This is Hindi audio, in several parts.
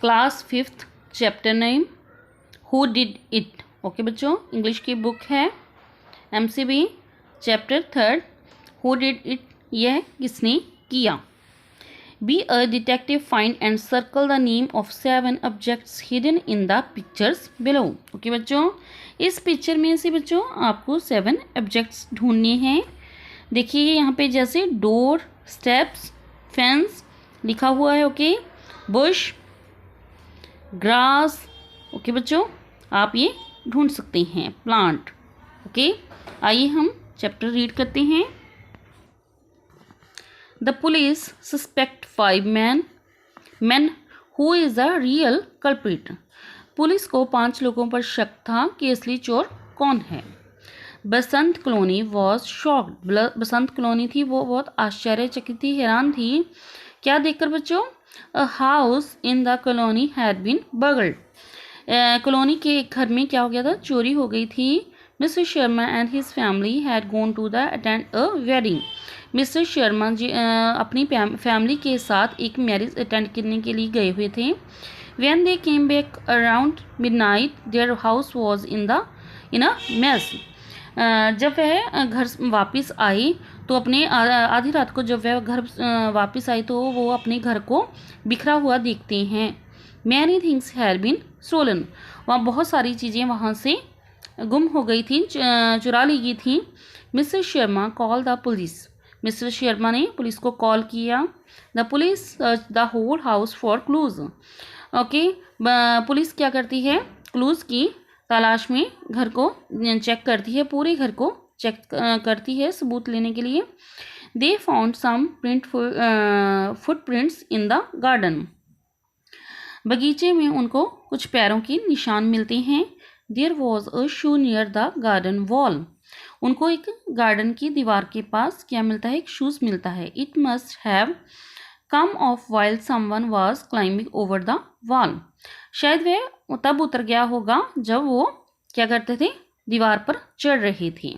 Class 5th chapter name who did it. Okay बच्चों, इंग्लिश की बुक है MCB chapter 3rd who did it, यह किसने किया। Be a detective find and circle the name of 7 objects hidden in the pictures below. Okay बच्चों, इस पिक्चर में से बच्चों आपको 7 ऑब्जेक्ट्स ढूंढने हैं। देखिए यहाँ पे जैसे डोर, स्टेप्स, फेंस लिखा हुआ है। Okay, Bush, grass. ओके बच्चों, आप ये ढूंढ सकते हैं, प्लांट। ओके, आइए हम चैप्टर रीड करते हैं। The police suspect 5 men who is the real culprit. Police को 5 लोगों पर शक था कि असली चोर कौन है। Basant colony was shocked. Basant colony थी वो बहुत आश्चर्यचकित थी, हैरान थी। क्या देखकर बच्चों? A house in the colony had been burgled. Colony के एक घर में क्या हो गया था? चोरी हो गई थी। Mister Sharma and his family had gone to the attend a wedding. Mister Sharma ji अपनी फैमिली के साथ एक मैरिज अटेंड करने के लिए गए हुए थे। When they came back around midnight, their house was in a mess. जब वह घर वापस आई तो अपने आधी रात को जब वह घर वापस आई तो वो अपने घर को बिखरा हुआ देखते हैं। Many things had been stolen. वहाँ बहुत सारी चीज़ें वहाँ से गुम हो गई थी, चुरा ली गई थी। Mister Sharma call the police. Mr Sharma ने पुलिस को कॉल किया। The police search the whole house for clues. Okay, police क्या करती है? क्लूज की तलाश में घर को चेक करती है, पूरे घर को चेक करती है सबूत लेने के लिए। They found some footprints in the garden. बगीचे में उनको कुछ पैरों के निशान मिलते हैं। There was a shoe near the garden wall. उनको एक गार्डन की दीवार के पास क्या मिलता है? एक शूज मिलता है। It must have come of while someone was climbing over the wall. शायद वह तब उतर गया होगा जब वो क्या करते थे? दीवार पर चढ़ रहे थे।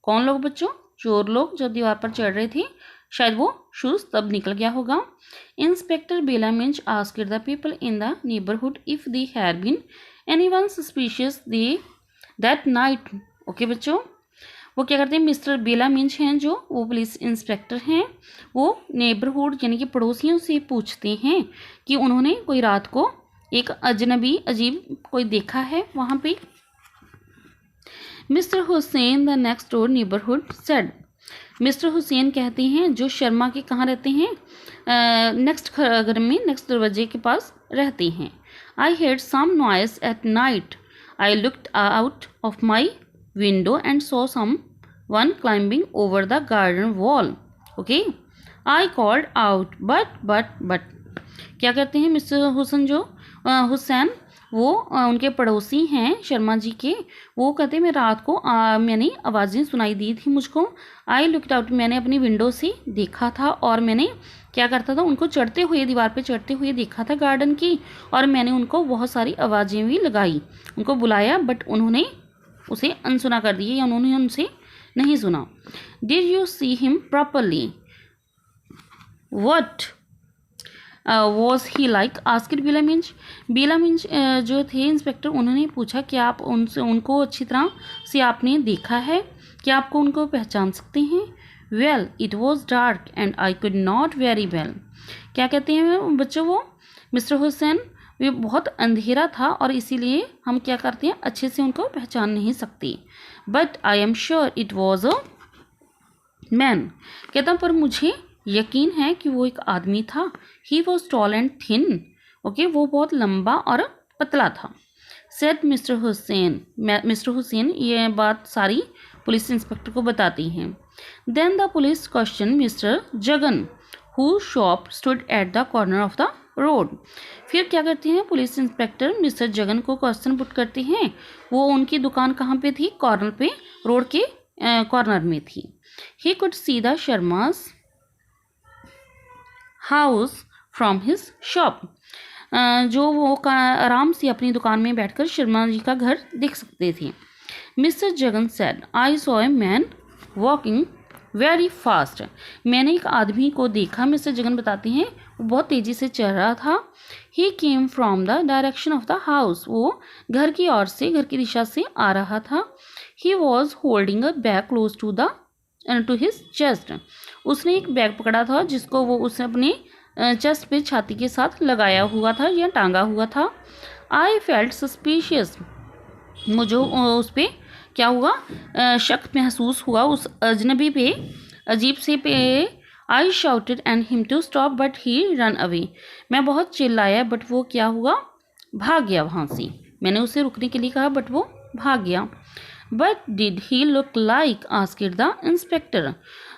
कौन लोग बच्चों? चोर लोग जब दीवार पर चढ़ रहे थे, शायद वो शूज तब निकल गया होगा। Inspector Bela Minz asked the people in the neighbourhood if they had been anyone suspicious that night. Okay बच्चों, वो क्या करते हैं? मिस्टर बेला मिंच हैं जो वो पुलिस इंस्पेक्टर हैं, वो नेबरहुड यानी कि पड़ोसियों से पूछते हैं कि उन्होंने कोई रात को एक अजनबी अजीब कोई देखा है वहाँ पे। Mister Hussain the next door neighbourhood said. Mr Hussain कहते हैं जो शर्मा के कहाँ रहते हैं? नेक्स्ट घर में, नेक्स्ट दरवाजे के पास रहते हैं। आई हेard some noise at night. I looked out of my window and saw someone climbing over the garden wall. Okay, I called out, but क्या करते हैं मिस्टर हुसैन जो हुसैन वो उनके पड़ोसी हैं शर्मा जी के। वो कहते हैं मैं रात को मैंने आवाज़ें सुनाई दी थी मुझको। आई लुक्ड आउट, मैंने अपनी विंडो से देखा था और मैंने क्या करता था? उनको चढ़ते हुए, दीवार पे चढ़ते हुए देखा था गार्डन की, और मैंने उनको बहुत सारी आवाज़ें भी लगाई, उनको बुलाया, बट उन्होंने उसे अनसुना कर दिया या उन्होंने उनसे नहीं सुना। Did you see him properly? What was he like? Asked Bella Minch. Bella Minch जो थे इंस्पेक्टर, उन्होंने पूछा क्या आप उनको अच्छी तरह से आपने देखा है? क्या आपको उनको पहचान सकते हैं? Well it was dark and I could not very well. क्या कहते हैं बच्चों वो मिस्टर हुसैन? वे बहुत अंधेरा था और इसीलिए हम क्या करते हैं? अच्छे से उनको पहचान नहीं सकते। But I am sure it was a man. कहता पर मुझे यकीन है कि वो एक आदमी था। He was tall and thin. Okay, वो बहुत लंबा और पतला था। Said Mr Hussain. Mr Hussain ये बात सारी पुलिस इंस्पेक्टर को बताती हैं। Then the police question Mr Jagan who shop stood at the corner of the road. फिर क्या करते हैं पुलिस इंस्पेक्टर? मिस्टर जगन को क्वेश्चन पुट करते हैं। वो उनकी दुकान कहाँ पे थी? कॉर्नर पे, रोड के कॉर्नर में थी। He could see the Sharma's house from his shop. जो वो आराम से अपनी दुकान में बैठकर शर्मा जी का घर देख सकते थे। Mister Jagan said I saw a man walking very fast. मैंने एक आदमी को देखा, मिस्टर जगन बताते हैं, वो बहुत तेज़ी से चल रहा था। He came from the direction of the house, वो घर की ओर से, घर की दिशा से आ रहा था। He was holding a bag close to his chest, उसने एक बैग पकड़ा था जिसको वो उसने अपने चेस्ट पे छाती के साथ लगाया हुआ था या टांगा हुआ था। आई फेल्ट सस्पिशियस, मुझे उस पर क्या हुआ, शक महसूस हुआ उस अजनबी पे, अजीब से पे। I shouted and him to stop but he run away, मैं बहुत चिल्लाया बट वो क्या हुआ, भाग गया वहाँ से। मैंने उसे रुकने के लिए कहा बट वो भाग गया। But did he look like, asked the inspector.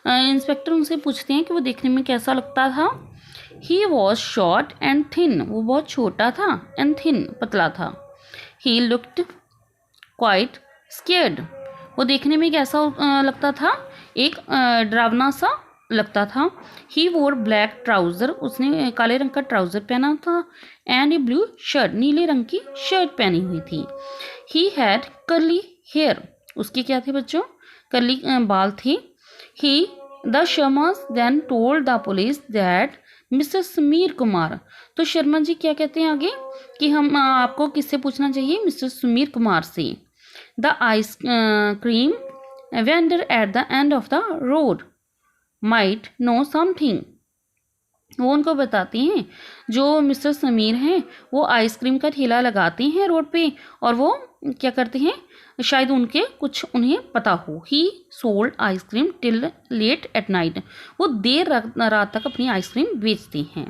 Inspector उनसे पूछते हैं कि वो देखने में कैसा लगता था। He was short and thin, वो बहुत छोटा था, एंड थिन, पतला था। ही लुक्ड क्वाइट स्केर्ड, वो देखने में कैसा लगता था, एक डरावना सा लगता था। ही वोर ब्लैक ट्राउज़र, उसने काले रंग का ट्राउज़र पहना था, एंड ए ब्लू शर्ट, नीले रंग की शर्ट पहनी हुई थी। ही हैड कर्ली हेयर, उसके क्या थे बच्चों, कर्ली बाल थे। He the Sharmas then told the police that mister Samir Kumar, तो शर्मा जी क्या कहते हैं आगे कि हम आपको किससे पूछना चाहिए, मिस्टर समीर कुमार से। The ice cream vendor at the end of the road might know something, वो उनको बताते हैं, जो मिस्टर समीर हैं वो आइसक्रीम का ठेला लगाते हैं रोड पे, और वो क्या करते हैं, शायद उन्हें पता हो। He sold ice cream till late at night, वो देर रात तक अपनी आइसक्रीम बेचते हैं।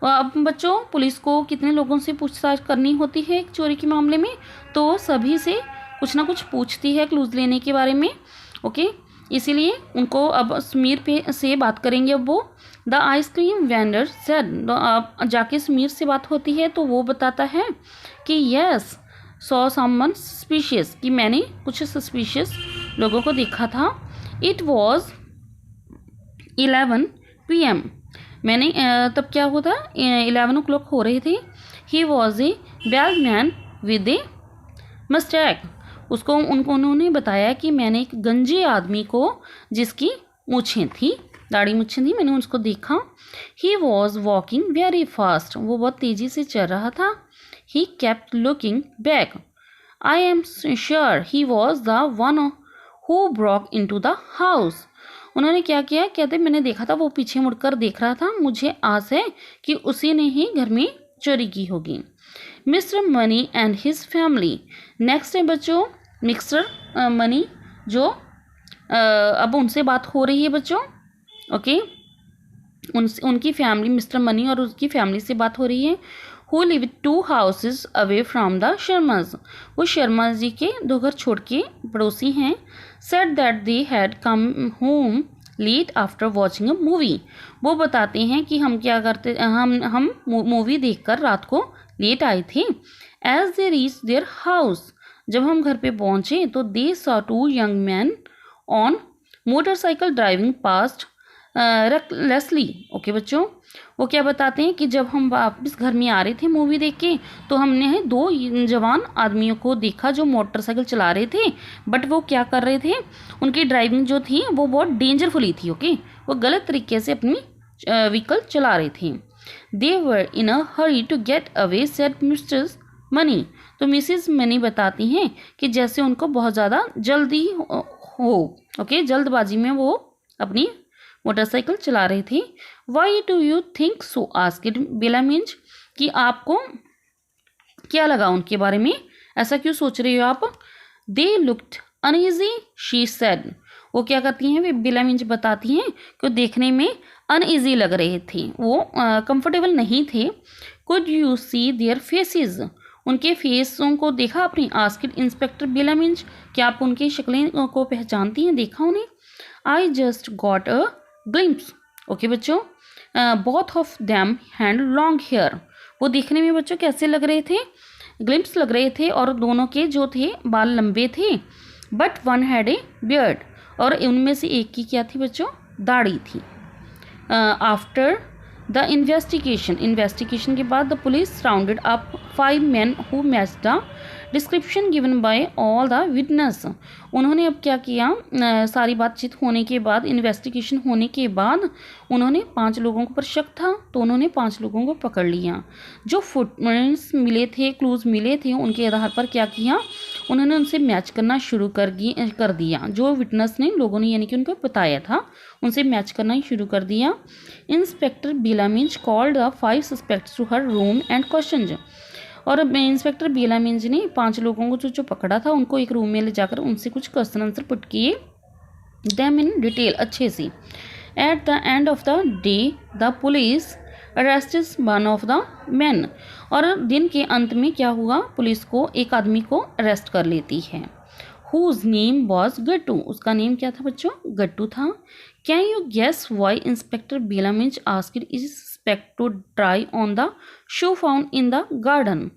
अब बच्चों, पुलिस को कितने लोगों से पूछताछ करनी होती है एक चोरी के मामले में, तो सभी से कुछ ना कुछ पूछती है क्लूज लेने के बारे में। ओके, इसीलिए उनको अब समीर पे से बात करेंगे। अब वो द आइसक्रीम वेंडर सेड, अब जाके समीर से बात होती है तो वो बताता है कि यस सॉ समवन सस्पिशियस, कि मैंने कुछ सस्पिशियस लोगों को देखा था। इट वॉज 11 PM, मैंने तब क्या हुआ था, 11 o'clock हो रहे थे। He was a bag man with a moustache, उन्होंने बताया कि मैंने एक गंजे आदमी को जिसकी मूछें थी, दाढ़ी मूछें थी, मैंने उसको देखा। He was walking very fast, वो बहुत तेज़ी से चल रहा था। He kept looking back, I am sure he was the one who Brock into the house, उन्होंने क्या किया, कहते मैंने देखा था वो पीछे मुड़कर देख रहा था, मुझे आस है कि उसी ने ही घर में चोरी की होगी। Mister money and his family, next है बच्चों मिस्टर मनी, जो अब उनसे बात हो रही है बच्चों। ओके, उनकी फैमिली, मिस्टर मनी और उसकी फैमिली से बात हो रही है। Who live 2 houses away from the Sharma's, वो शर्मा जी के 2 घर छोड़ के पड़ोसी हैं। Said that they had come home late after watching a movie, वो बताते हैं कि हम क्या करते, हम मूवी देखकर रात को लेट आए थे। As they reach their house, जब हम घर पे पहुंचे तो they saw 2 young men on motorcycle driving past recklessly. Okay बच्चों, वो क्या बताते हैं कि जब हम वापस घर में आ रहे थे मूवी देख के, तो हमने 2 जवान आदमियों को देखा जो मोटरसाइकिल चला रहे थे, बट वो क्या कर रहे थे, उनकी ड्राइविंग जो थी वो बहुत डेंजरफुली थी। ओके, वो गलत तरीके से अपनी व्हीकल चला रहे थे। They were in a hurry to get away said Mrs Mani, तो मिसिस मनी बताती हैं कि जैसे उनको बहुत ज़्यादा जल्दी हो। ओके, जल्दबाजी में वो अपनी मोटरसाइकिल चला रहे थे। Why do you think so, asked Bella Minch, कि आपको क्या लगा उनके बारे में, ऐसा क्यों सोच रही हो आप। They looked uneasy she said, वो क्या करती हैं, वे बेलामिंज बताती हैं कि देखने में अनईजी लग रहे थे, वो कंफर्टेबल नहीं थे। Could you see their faces, उनके फेसों को देखा आपने, आस्क्ड इंस्पेक्टर बेलामिंज, क्या आप उनकी शक्लें को पहचानती हैं, देखा उन्हें। I just got a glimpse, okay बच्चों, both of them hand long hair, वो देखने में बच्चों कैसे लग रहे थे, ग्लिम्प्स लग रहे थे, और दोनों के जो थे बाल लंबे थे। But one had a beard, और उनमें से एक की क्या थी बच्चों, दाढ़ी थी। आफ्टर द इन्वेस्टिगेशन के बाद the police rounded up 5 men who matched the description given by all the witness. उन्होंने अब क्या किया, सारी बातचीत होने के बाद, इन्वेस्टिगेशन होने के बाद उन्होंने 5 लोगों पर शक था तो उन्होंने 5 लोगों को पकड़ लिया। जो फुटप्रिंट्स मिले थे, क्लूज़ मिले थे, उनके आधार पर क्या किया, उन्होंने उनसे मैच करना शुरू कर दिया। जो विटनेस ने, लोगों ने यानी कि उनको बताया था, उनसे मैच करना ही शुरू कर दिया। Inspector Bella Minch called the 5 suspects to her room and question. और इंस्पेक्टर बेलामिंज ने 5 लोगों को जो पकड़ा था उनको एक रूम में ले जाकर उनसे कुछ क्वेश्चन आंसर पुट किए, देम इन डिटेल, अच्छे से। At the end of the day the police arrested one of the man. और दिन के अंत में क्या हुआ, पुलिस को एक आदमी को अरेस्ट कर लेती है। हुज नेम वॉज गट्टू, उसका नेम क्या था बच्चों, गट्टू था। Can you guess why inspector Bella Minch asked is suspect to try on the shoe found in the garden.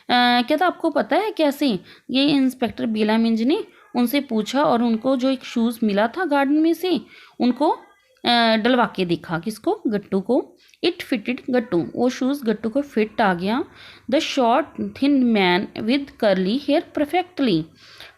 क्या था, आपको पता है कैसे ये इंस्पेक्टर बेलामिंज ने उनसे पूछा और उनको जो एक शूज़ मिला था गार्डन में से, उनको डलवा के देखा, किसको, गट्टू को। इट फिटेड गट्टू, वो शूज़ गट्टू को फिट आ गया। The short thin man with curly hair perfectly,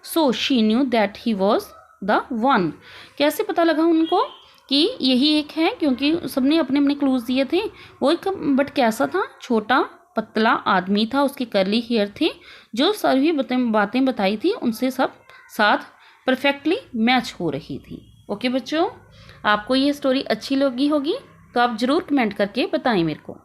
so she knew that he was the one. कैसे पता लगा उनको कि यही एक है, क्योंकि सबने अपने अपने क्लूज दिए थे। वो एक, बट कैसा था, छोटा पतला आदमी था, उसके कर्ली हेयर थे, जो सभी बातें बताई थी उनसे सब साथ परफेक्टली मैच हो रही थी। ओके बच्चों, आपको ये स्टोरी अच्छी लगी होगी तो आप ज़रूर कमेंट करके बताएं मेरे को।